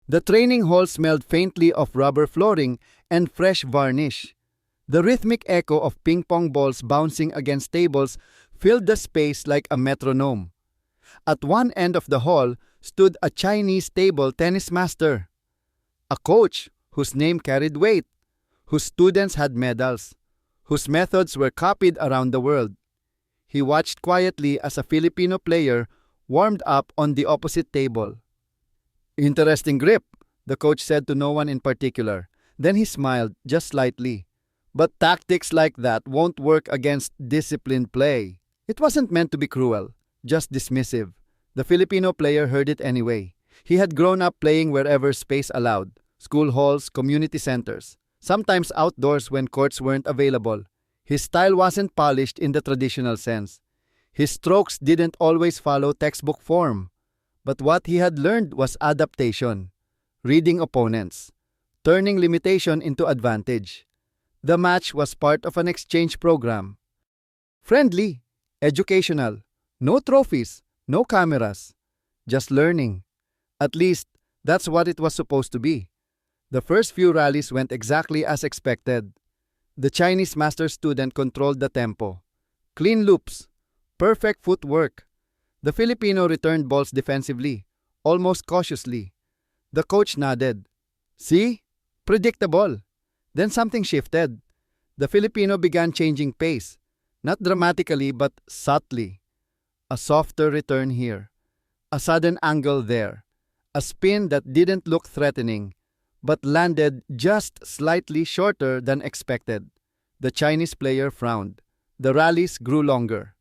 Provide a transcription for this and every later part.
The training hall smelled faintly of rubber flooring and fresh varnish. The rhythmic echo of ping-pong balls bouncing against tables filled the space like a metronome. At one end of the hall stood a Chinese table tennis master, a coach whose name carried weight, whose students had medals, whose methods were copied around the world. He watched quietly as a Filipino player warmed up on the opposite table. "Interesting grip," the coach said to no one in particular. Then he smiled, just slightly. "But tactics like that won't work against disciplined play." It wasn't meant to be cruel, just dismissive. The Filipino player heard it anyway. He had grown up playing wherever space allowed: school halls, community centers, sometimes outdoors when courts weren't available. His style wasn't polished in the traditional sense. His strokes didn't always follow textbook form. But what he had learned was adaptation, reading opponents, turning limitation into advantage. The match was part of an exchange program. Friendly, educational, no trophies, no cameras, just learning. At least, that's what it was supposed to be. The first few rallies went exactly as expected. The Chinese master student controlled the tempo. Clean loops, perfect footwork. The Filipino returned balls defensively, almost cautiously. The coach nodded. "See? Predictable." Then something shifted. The Filipino began changing pace, not dramatically but subtly. A softer return here, a sudden angle there, a spin that didn't look threatening, but landed just slightly shorter than expected. The Chinese player frowned. The rallies grew longer.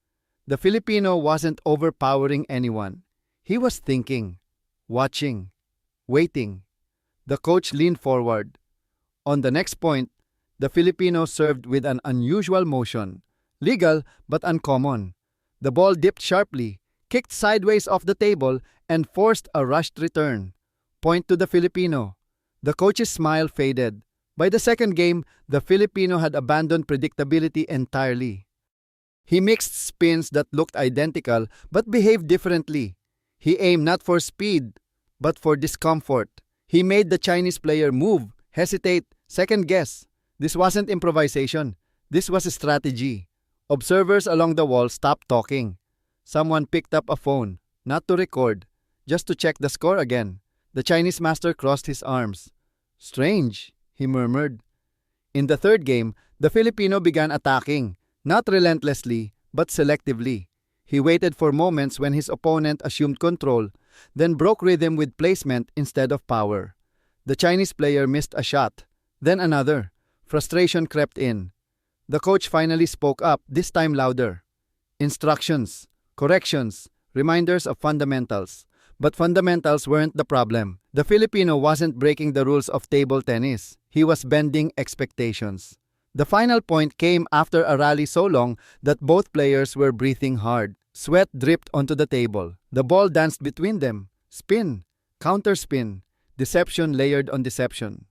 The Filipino wasn't overpowering anyone. He was thinking, watching, waiting. The coach leaned forward. On the next point, the Filipino served with an unusual motion, legal but uncommon. The ball dipped sharply, kicked sideways off the table, and forced a rushed return. Point to the Filipino. The coach's smile faded. By the second game, the Filipino had abandoned predictability entirely. He mixed spins that looked identical but behaved differently. He aimed not for speed, but for discomfort. He made the Chinese player move, hesitate, second guess. This wasn't improvisation. This was a strategy. Observers along the wall stopped talking. Someone picked up a phone, not to record, just to check the score again. The Chinese master crossed his arms. "Strange," he murmured. In the third game, the Filipino began attacking. Not relentlessly, but selectively. He waited for moments when his opponent assumed control, then broke rhythm with placement instead of power. The Chinese player missed a shot, then another. Frustration crept in. The coach finally spoke up, this time louder. Instructions, corrections, reminders of fundamentals. But fundamentals weren't the problem. The Filipino wasn't breaking the rules of table tennis. He was bending expectations. The final point came after a rally so long that both players were breathing hard. Sweat dripped onto the table. The ball danced between them. Spin, counterspin, deception layered on deception.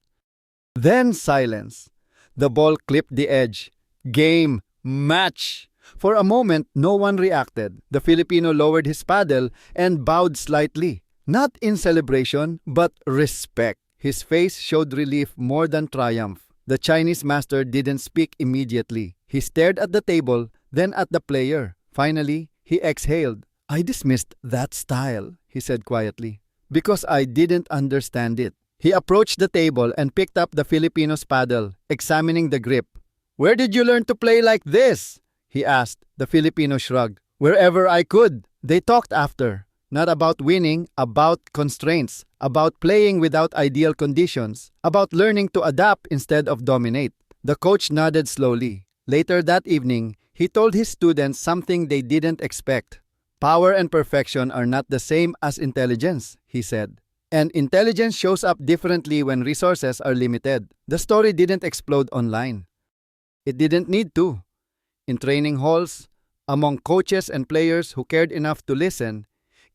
Then silence. The ball clipped the edge. Game, match. For a moment, no one reacted. The Filipino lowered his paddle and bowed slightly. Not in celebration, but respect. His face showed relief more than triumph. The Chinese master didn't speak immediately. He stared at the table, then at the player. Finally, he exhaled. "I dismissed that style," he said quietly, "because I didn't understand it." He approached the table and picked up the Filipino's paddle, examining the grip. "Where did you learn to play like this?" he asked. The Filipino shrugged. "Wherever I could." They talked after. Not about winning, about constraints, about playing without ideal conditions, about learning to adapt instead of dominate. The coach nodded slowly. Later that evening, he told his students something they didn't expect. "Power and perfection are not the same as intelligence," he said. "And intelligence shows up differently when resources are limited." The story didn't explode online. It didn't need to. In training halls, among coaches and players who cared enough to listen,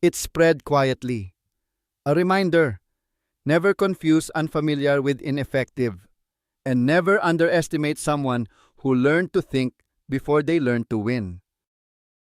it spread quietly. A reminder: never confuse unfamiliar with ineffective, and never underestimate someone who learned to think before they learned to win.